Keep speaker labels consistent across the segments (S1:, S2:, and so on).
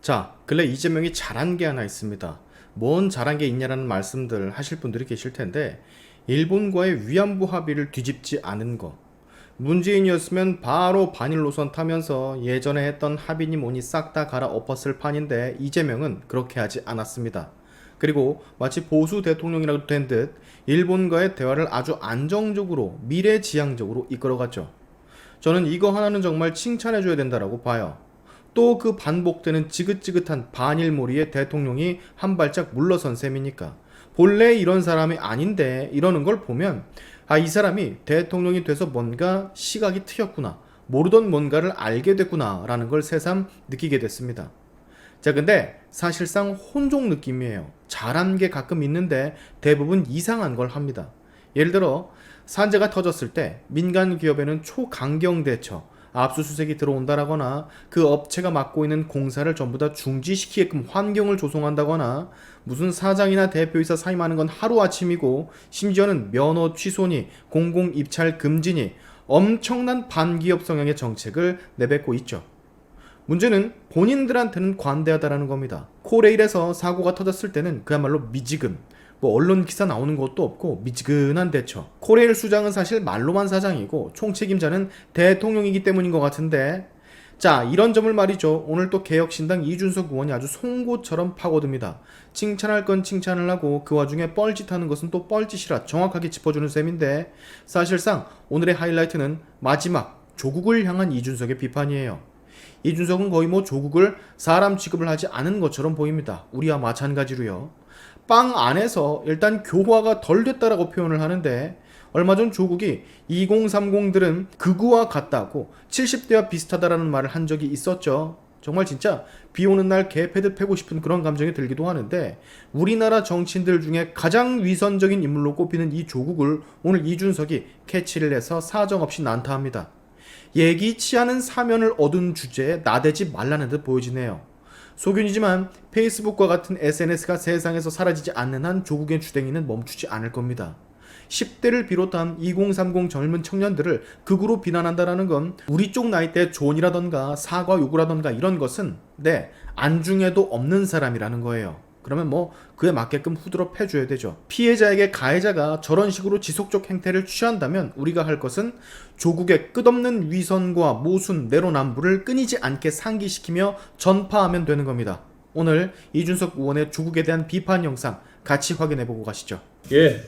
S1: 자, 근래 이재명이 잘한 게 하나 있습니다. 뭔 잘한 게 있냐라는 말씀들 하실 분들이 계실 텐데, 일본과의 위안부 합의를 뒤집지 않은 거. 문재인이었으면 바로 반일 노선 타면서 예전에 했던 합의니 뭐니 싹 다 갈아 엎었을 판인데, 이재명은 그렇게 하지 않았습니다. 그리고 마치 보수 대통령이라도 된 듯 일본과의 대화를 아주 안정적으로 미래지향적으로 이끌어갔죠. 저는 이거 하나는 정말 칭찬해줘야 된다라고 봐요. 또 그 반복되는 지긋지긋한 반일몰이에 대통령이 한 발짝 물러선 셈이니까. 본래 이런 사람이 아닌데 이러는 걸 보면 이 사람이 대통령이 돼서 뭔가 시각이 트였구나, 모르던 뭔가를 알게 됐구나 라는 걸 새삼 느끼게 됐습니다. 자, 근데 사실상 혼종 느낌이에요. 잘한 게 가끔 있는데 대부분 이상한 걸 합니다. 예를 들어 산재가 터졌을 때 민간 기업에는 초강경 대처, 압수수색이 들어온다라거나 그 업체가 맡고 있는 공사를 전부 다 중지시키게끔 환경을 조성한다거나, 무슨 사장이나 대표이사 사임하는 건 하루아침이고 심지어는 면허 취소니 공공 입찰 금지니 엄청난 반기업 성향의 정책을 내뱉고 있죠. 문제는 본인들한테는 관대하다라는 겁니다. 코레일에서 사고가 터졌을 때는 그야말로 미지근, 언론 기사 나오는 것도 없고 미지근한 대처. 코레일 수장은 사실 말로만 사장이고 총책임자는 대통령이기 때문인 것 같은데, 자, 이런 점을 말이죠. 오늘 또 개혁신당 이준석 의원이 아주 송곳처럼 파고듭니다. 칭찬할 건 칭찬을 하고 그 와중에 뻘짓하는 것은 또 뻘짓이라 정확하게 짚어주는 셈인데, 사실상 오늘의 하이라이트는 마지막 조국을 향한 이준석의 비판이에요. 이준석은 거의 조국을 사람 취급을 하지 않은 것처럼 보입니다. 우리와 마찬가지로요. 빵 안에서 일단 교화가 덜 됐다라고 표현을 하는데, 얼마 전 조국이 2030들은 극우와 같다고 70대와 비슷하다라는 말을 한 적이 있었죠. 정말 진짜 비 오는 날 개패듯 패고 싶은 그런 감정이 들기도 하는데, 우리나라 정치인들 중에 가장 위선적인 인물로 꼽히는 이 조국을 오늘 이준석이 캐치를 해서 사정없이 난타합니다. 예기치 않은 사면을 얻은 주제에 나대지 말라는 듯 보여지네요. 소견이지만 페이스북과 같은 SNS가 세상에서 사라지지 않는 한 조국의 주댕이는 멈추지 않을 겁니다. 10대를 비롯한 2030 젊은 청년들을 극으로 비난한다는 건 우리 쪽 나이대 조언이라던가 사과 요구라던가 이런 것은 안중에도 없는 사람이라는 거예요. 그러면 그에 맞게끔 후드로 패줘야 되죠. 피해자에게 가해자가 저런 식으로 지속적 행태를 취한다면 우리가 할 것은 조국의 끝없는 위선과 모순, 내로남불을 끊이지 않게 상기시키며 전파하면 되는 겁니다. 오늘 이준석 의원의 조국에 대한 비판 영상 같이 확인해보고 가시죠.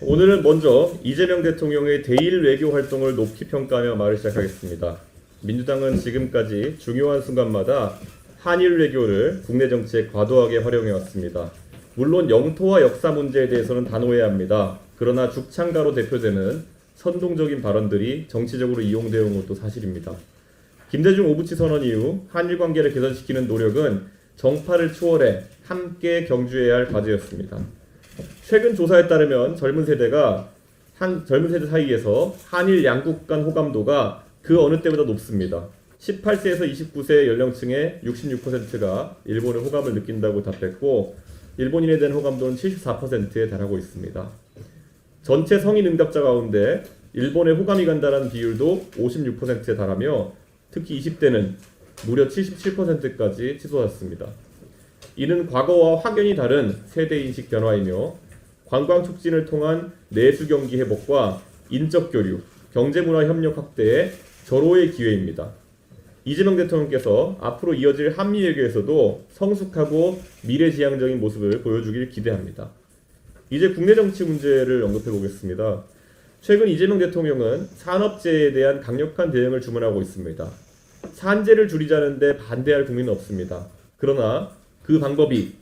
S2: 오늘은 먼저 이재명 대통령의 대일 외교 활동을 높이 평가하며 말을 시작하겠습니다. 민주당은 지금까지 중요한 순간마다 한일 외교를 국내 정치에 과도하게 활용해왔습니다. 물론 영토와 역사 문제에 대해서는 단호해야 합니다. 그러나 죽창가로 대표되는 선동적인 발언들이 정치적으로 이용되어 온 것도 사실입니다. 김대중 오부치 선언 이후 한일 관계를 개선시키는 노력은 정파를 초월해 함께 경주해야 할 과제였습니다. 최근 조사에 따르면 젊은 세대 사이에서 한일 양국 간 호감도가 그 어느 때보다 높습니다. 18세에서 29세 연령층의 66%가 일본의 호감을 느낀다고 답했고, 일본인에 대한 호감도는 74%에 달하고 있습니다. 전체 성인 응답자 가운데 일본에 호감이 간다는 비율도 56%에 달하며 특히 20대는 무려 77%까지 치솟았습니다. 이는 과거와 확연히 다른 세대인식 변화이며 관광 촉진을 통한 내수 경기 회복과 인적 교류, 경제문화 협력 확대의 절호의 기회입니다. 이재명 대통령께서 앞으로 이어질 한미 외교에서도 성숙하고 미래지향적인 모습을 보여주길 기대합니다. 이제 국내 정치 문제를 언급해 보겠습니다. 최근 이재명 대통령은 산업재해에 대한 강력한 대응을 주문하고 있습니다. 산재를 줄이자는데 반대할 국민은 없습니다. 그러나 그 방법이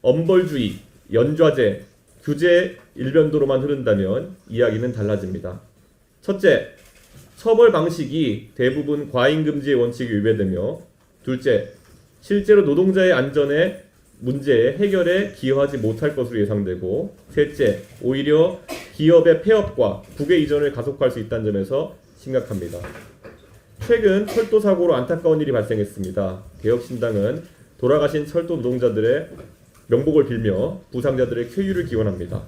S2: 엄벌주의, 연좌제, 규제 일변도로만 흐른다면 이야기는 달라집니다. 첫째, 처벌 방식이 대부분 과잉금지의 원칙이 위배되며, 둘째, 실제로 노동자의 안전의 문제의 해결에 기여하지 못할 것으로 예상되고, 셋째, 오히려 기업의 폐업과 국외 이전을 가속화할 수 있다는 점에서 심각합니다. 최근 철도 사고로 안타까운 일이 발생했습니다. 개혁신당은 돌아가신 철도 노동자들의 명복을 빌며 부상자들의 쾌유를 기원합니다.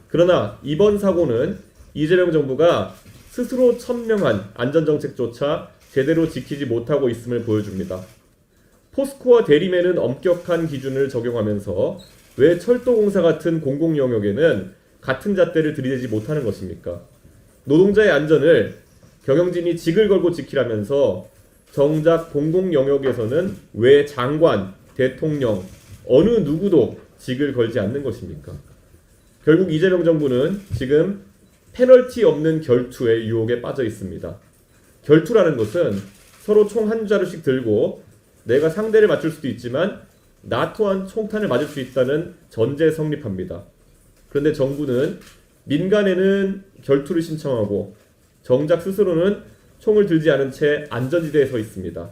S2: 그러나 이번 사고는 이재명 정부가 스스로 천명한 안전정책조차 제대로 지키지 못하고 있음을 보여줍니다. 포스코와 대림에는 엄격한 기준을 적용하면서 왜 철도공사 같은 공공 영역에는 같은 잣대를 들이대지 못하는 것입니까? 노동자의 안전을 경영진이 직을 걸고 지키라면서 정작 공공 영역에서는 왜 장관, 대통령, 어느 누구도 직을 걸지 않는 것입니까? 결국 이재명 정부는 지금 페널티 없는 결투의 유혹에 빠져 있습니다. 결투라는 것은 서로 총 한 자루씩 들고 내가 상대를 맞출 수도 있지만 나 또한 총탄을 맞을 수 있다는 전제에 성립합니다. 그런데 정부는 민간에는 결투를 신청하고 정작 스스로는 총을 들지 않은 채 안전지대에 서 있습니다.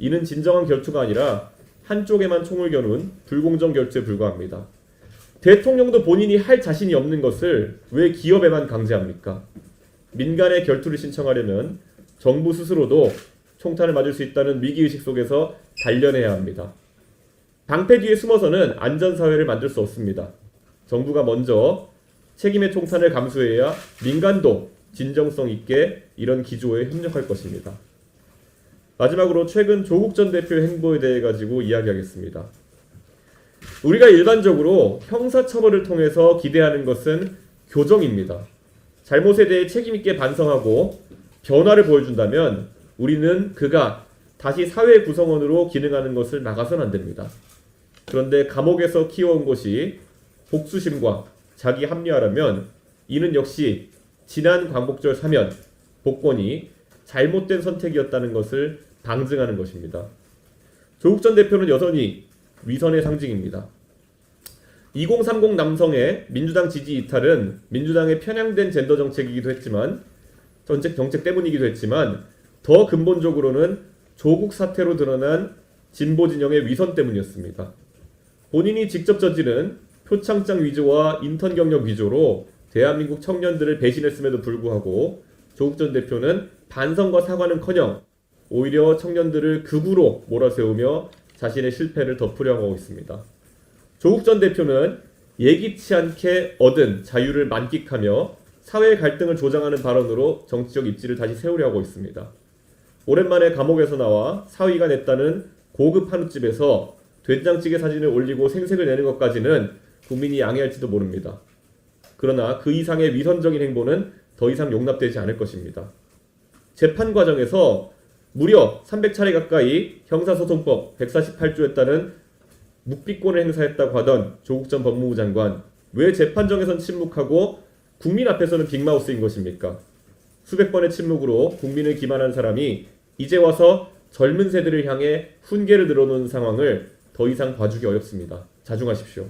S2: 이는 진정한 결투가 아니라 한쪽에만 총을 겨눈 불공정 결투에 불과합니다. 대통령도 본인이 할 자신이 없는 것을 왜 기업에만 강제합니까? 민간에 결투를 신청하려면 정부 스스로도 총탄을 맞을 수 있다는 위기의식 속에서 단련해야 합니다. 방패 뒤에 숨어서는 안전사회를 만들 수 없습니다. 정부가 먼저 책임의 총탄을 감수해야 민간도 진정성 있게 이런 기조에 협력할 것입니다. 마지막으로 최근 조국 전 대표의 행보에 대해 가지고 이야기하겠습니다. 우리가 일반적으로 형사처벌을 통해서 기대하는 것은 교정입니다. 잘못에 대해 책임있게 반성하고 변화를 보여준다면 우리는 그가 다시 사회 구성원으로 기능하는 것을 막아서는 안 됩니다. 그런데 감옥에서 키워온 것이 복수심과 자기 합리화라면 이는 역시 지난 광복절 사면, 복권이 잘못된 선택이었다는 것을 방증하는 것입니다. 조국 전 대표는 여전히 위선의 상징입니다. 2030 남성의 민주당 지지 이탈은 민주당의 편향된 젠더 정책이기도 했지만 정책 때문이기도 했지만 더 근본적으로는 조국 사태로 드러난 진보 진영의 위선 때문이었습니다. 본인이 직접 저지른 표창장 위조와 인턴 경력 위조로 대한민국 청년들을 배신했음에도 불구하고 조국 전 대표는 반성과 사과는커녕 오히려 청년들을 극우로 몰아세우며 자신의 실패를 덮으려고 하고 있습니다. 조국 전 대표는 예기치 않게 얻은 자유를 만끽하며 사회 갈등을 조장하는 발언으로 정치적 입지를 다시 세우려 하고 있습니다. 오랜만에 감옥에서 나와 사위가 냈다는 고급 한우집에서 된장찌개 사진을 올리고 생색을 내는 것까지는 국민이 양해할지도 모릅니다. 그러나 그 이상의 위선적인 행보는 더 이상 용납되지 않을 것입니다. 재판 과정에서 무려 300차례 가까이 형사소송법 148조에 따른 묵비권을 행사했다고 하던 조국 전 법무부 장관, 왜 재판정에선 침묵하고 국민 앞에서는 빅마우스인 것입니까? 수백 번의 침묵으로 국민을 기만한 사람이 이제 와서 젊은 세대를 향해 훈계를 늘어놓는 상황을 더 이상 봐주기 어렵습니다. 자중하십시오.